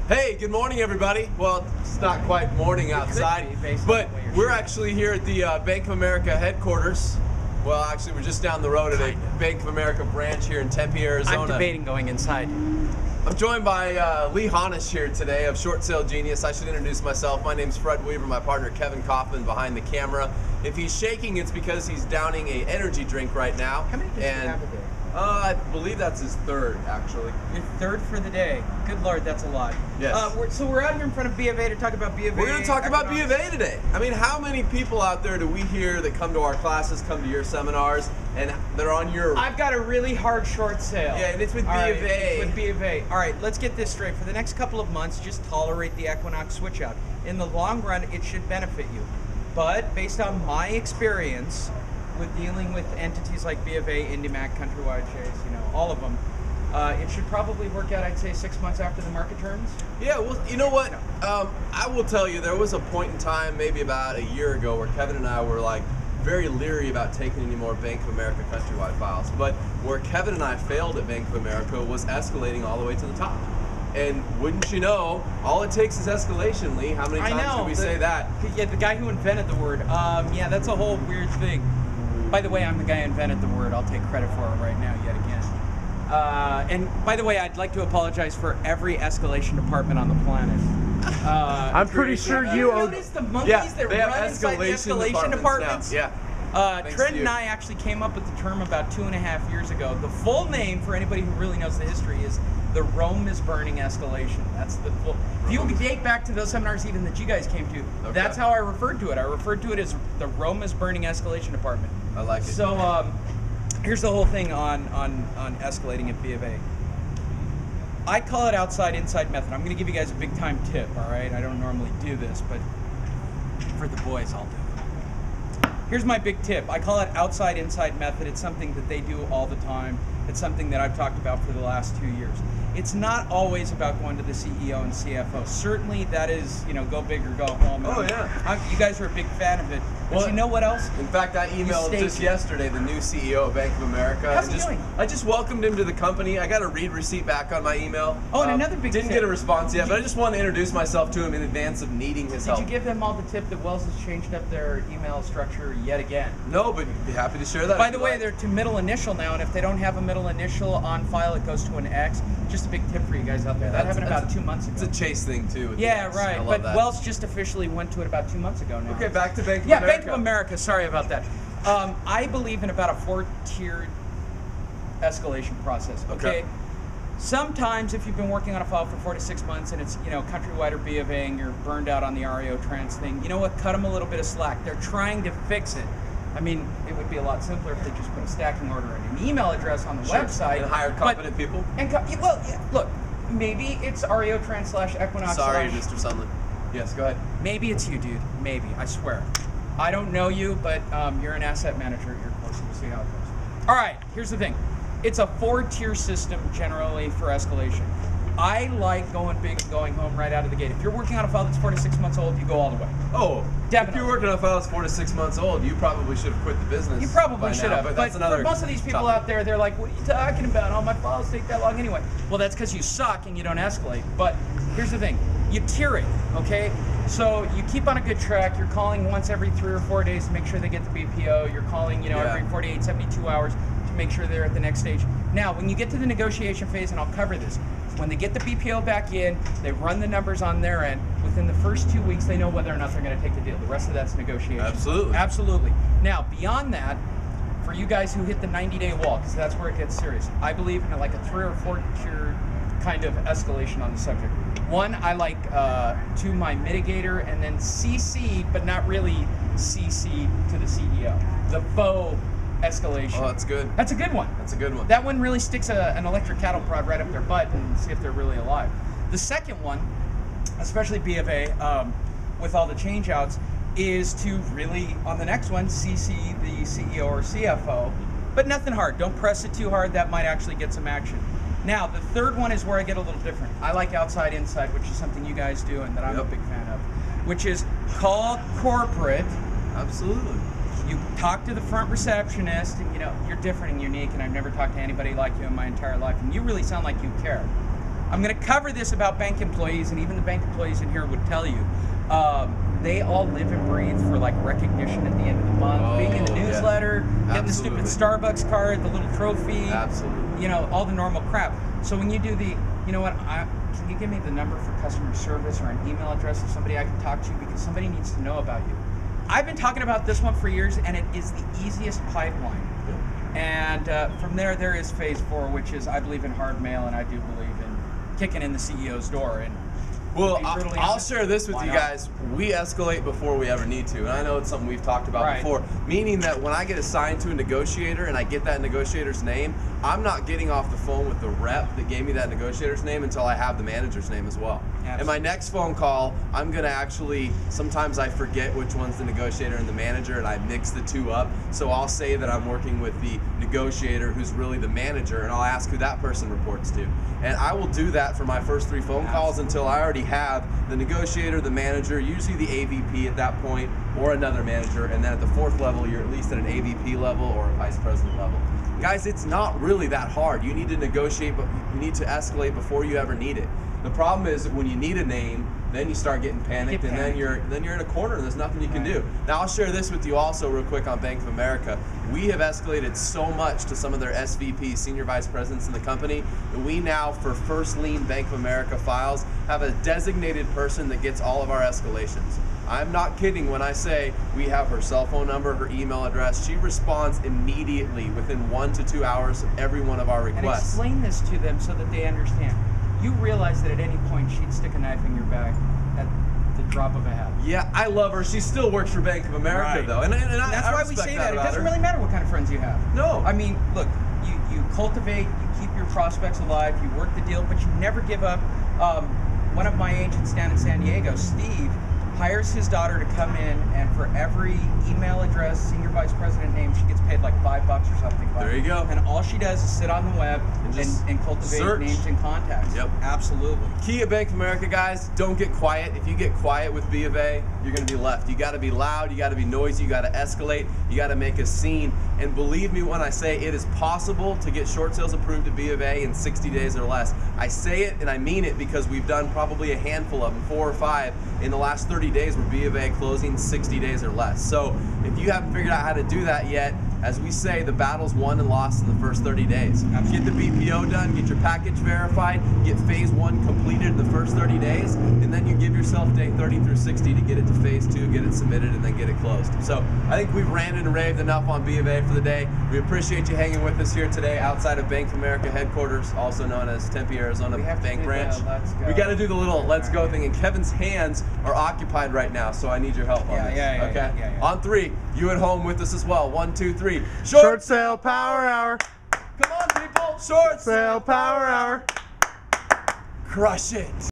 Hey, good morning, everybody. Well, it's not quite morning outside, but we're actually here at the Bank of America headquarters. Well, actually, we're just down the road at a Bank of America branch here in Tempe, Arizona. I'm debating going inside. I'm joined by Lee Honish here today of Short Sale Genius. I should introduce myself. My name's Fred Weaver, my partner Kevin Kauffman behind the camera. If he's shaking, it's because he's downing an energy drink right now. How many did you have a day? I believe that's his third, actually. Your third for the day. Good Lord, that's a lot. Yes. So we're out here in front of B of A to talk about B of A. We're going to talk about B of A today. I mean, how many people out there do we hear that come to our classes, come to your seminars, and they're on your... I've got a really hard short sale. Yeah, and it's with B of A. It's with B of A. All right, let's get this straight. For the next couple of months, just tolerate the Equinox switch out. In the long run, it should benefit you. But based on my experience with dealing with entities like B of A, IndyMac, Countrywide, Chase, all of them, it should probably work out, I'd say, 6 months after the market turns. Yeah, well, you know what? I will tell you, there was a point in time, maybe about a year ago, where Kevin and I were like very leery about taking any more Bank of America Countrywide files. But where Kevin and I failed at Bank of America was escalating all the way to the top. And wouldn't you know, all it takes is escalation, Lee. How many times did we say that? Yeah, the guy who invented the word. Yeah, that's a whole weird thing. By the way, I'm the guy who invented the word. I'll take credit for it right now, yet again. And by the way, I'd like to apologize for every escalation department on the planet. I'm pretty sure you owe... Notice the monkeys that run inside the escalation departments? Yeah. Trent and I actually came up with the term about 2.5 years ago. The full name, for anybody who really knows the history, is the Rome is burning escalation. That's the full... If you date back to those seminars even that you guys came to, that's how I referred to it. I referred to it as the Rome is burning escalation department. I like it. So here's the whole thing on escalating at B of A. I call it outside-inside method. I'm going to give you guys a big-time tip, all right? I don't normally do this, but for the boys, I'll do it. Here's my big tip. I call it outside-inside method. It's something that they do all the time. It's something that I've talked about for the last 2 years. It's not always about going to the CEO and CFO. Certainly that is, go big or go home. Oh, yeah. You guys are a big fan of it. But you know what else? In fact, I emailed just yesterday the new CEO of Bank of America. How's he doing? I just welcomed him to the company. I got a read receipt back on my email. Oh, and another big Didn't tip. get a response yet, but I just wanted to introduce myself to him in advance of needing his help. Did you give them all the tip that Wells has changed up their email structure yet again? No, but be happy to share that. By the way, they're to middle initial now, and if they don't have a middle initial on file, it goes to an X. Just a big tip for you guys out there. That happened about 2 months ago. It's a Chase thing, too. Yeah, right. But that. Wells just officially went to it about 2 months ago now. Okay, back to Bank of America. Yeah, Bank of America. Sorry about that. I believe in about a 4-tiered escalation process. Okay. Sometimes, if you've been working on a file for 4 to 6 months and it's Countrywide or B of A and you're burned out on the REO trans thing, you know what? Cut them a little bit of slack. They're trying to fix it. I mean, it would be a lot simpler if they just put a stacking order and an email address on the website. And hire competent people. And look, maybe it's REO trans / Equinox. Sorry, Mr. Sunland. Yes, go ahead. Maybe it's you, dude. Maybe. I swear. I don't know you, but you're an asset manager. You're close. We'll see how it goes. All right, here's the thing. It's a 4-tier system generally for escalation. I like going big and going home right out of the gate. If you're working on a file that's 4 to 6 months old, you go all the way. Oh, definitely. If you're working on a file that's 4 to 6 months old, you probably should have quit the business. You probably should have. But that's another for most of these people out there, they're like, what are you talking about? All my files take that long anyway. Well, that's because you suck and you don't escalate. But here's the thing. You tier it, okay? So you keep on a good track. You're calling once every 3 or 4 days to make sure they get the BPO. You're calling, every 48, 72 hours to make sure they're at the next stage. Now, when you get to the negotiation phase, and I'll cover this, when they get the BPO back in, they run the numbers on their end. Within the first 2 weeks, they know whether or not they're going to take the deal. The rest of that's negotiation. Absolutely. Absolutely. Now, beyond that, for you guys who hit the 90-day wall, because that's where it gets serious, I believe in like a 3 or 4 tier kind of escalation on the subject. One, I like to my mitigator and then CC, but not really CC to the CEO. The faux escalation. Oh, that's good. That's a good one. That's a good one. That one really sticks an electric cattle prod right up their butt and see if they're really alive. The second one, especially B of A, with all the change outs, is to really, on the next one, CC the CEO or CFO, but nothing hard. Don't press it too hard. That might actually get some action. Now, the third one is where I get a little different. I like outside inside, which is something you guys do and that I'm a big fan of, which is call corporate. Absolutely. You talk to the front receptionist, and you're different and unique, and I've never talked to anybody like you in my entire life, and you really sound like you care. I'm going to cover this about bank employees, and even the bank employees in here would tell you. They all live and breathe for like recognition at the end of the month, being in the newsletter, getting the stupid Starbucks card, the little trophy, Absolutely. you know, all the normal crap. So when you do the, you know what, can you give me the number for customer service or an email address of somebody I can talk to, because somebody needs to know about you. I've been talking about this one for years, and it is the easiest pipeline. And from there is phase 4, which is I believe in hard mail, and I do believe in kicking in the CEO's door. And well, I'll share this with you guys. We escalate before we ever need to. And I know it's something we've talked about before. Meaning that when I get assigned to a negotiator and I get that negotiator's name, I'm not getting off the phone with the rep that gave me that negotiator's name until I have the manager's name as well. Absolutely. And my next phone call, I'm going to actually, sometimes I forget which one's the negotiator and the manager, and I mix the two up. So I'll say that I'm working with the negotiator who's really the manager, and I'll ask who that person reports to. And I will do that for my first 3 phone calls until I already have the negotiator, the manager, usually the AVP at that point, or another manager. And then at the 4th level, you're at least at an AVP level or a vice president level. Guys, it's not really that hard. You need to negotiate, but you need to escalate before you ever need it. The problem is that when you need a name, then you start getting panicked, and then you're in a corner and there's nothing you can do. Now I'll share this with you also real quick on Bank of America. We have escalated so much to some of their SVPs, senior vice presidents in the company, that we now, for first lien Bank of America files, have a designated person that gets all of our escalations. I'm not kidding when I say we have her cell phone number, her email address. She responds immediately within 1 to 2 hours of every one of our requests. And explain this to them so that they understand. You realize that at any point she'd stick a knife in your back at the drop of a hat. Yeah, I love her. She still works for Bank of America, though. And that's why we say that. It doesn't really matter what kind of friends you have. No. I mean, look, you cultivate, you keep your prospects alive, you work the deal, but you never give up. One of my agents down in San Diego, Steve, hires his daughter to come in, and for every email address, senior vice president name, she gets paid like $5 or something. There you go. And all she does is sit on the web and cultivate names and contacts. Yep. Absolutely. Key at Bank of America, guys, don't get quiet. If you get quiet with B of A, you're going to be left. You got to be loud, you got to be noisy, you got to escalate, you got to make a scene. And believe me when I say it is possible to get short sales approved at B of A in 60 days or less. I say it and I mean it because we've done probably a handful of them, 4 or 5 in the last 30 days where B of A closing 60 days or less. So if you haven't figured out how to do that yet, as we say, the battle's won and lost in the first 30 days. Get the BPO done, get your package verified, get phase 1 completed in the first 30 days, and then you give yourself day 30 through 60 to get it to phase 2, get it submitted, and then get it closed. So I think we've ranted and raved enough on B of A for the day. We appreciate you hanging with us here today outside of Bank of America headquarters, also known as Tempe, Arizona Bank Branch. We got to do the little let's go thing, and Kevin's hands are occupied right now, so I need your help on this. Okay? On 3, you at home with us as well. 1, 2, 3. Short sale power hour. Come on, people. Short Sale power hour. Crush it.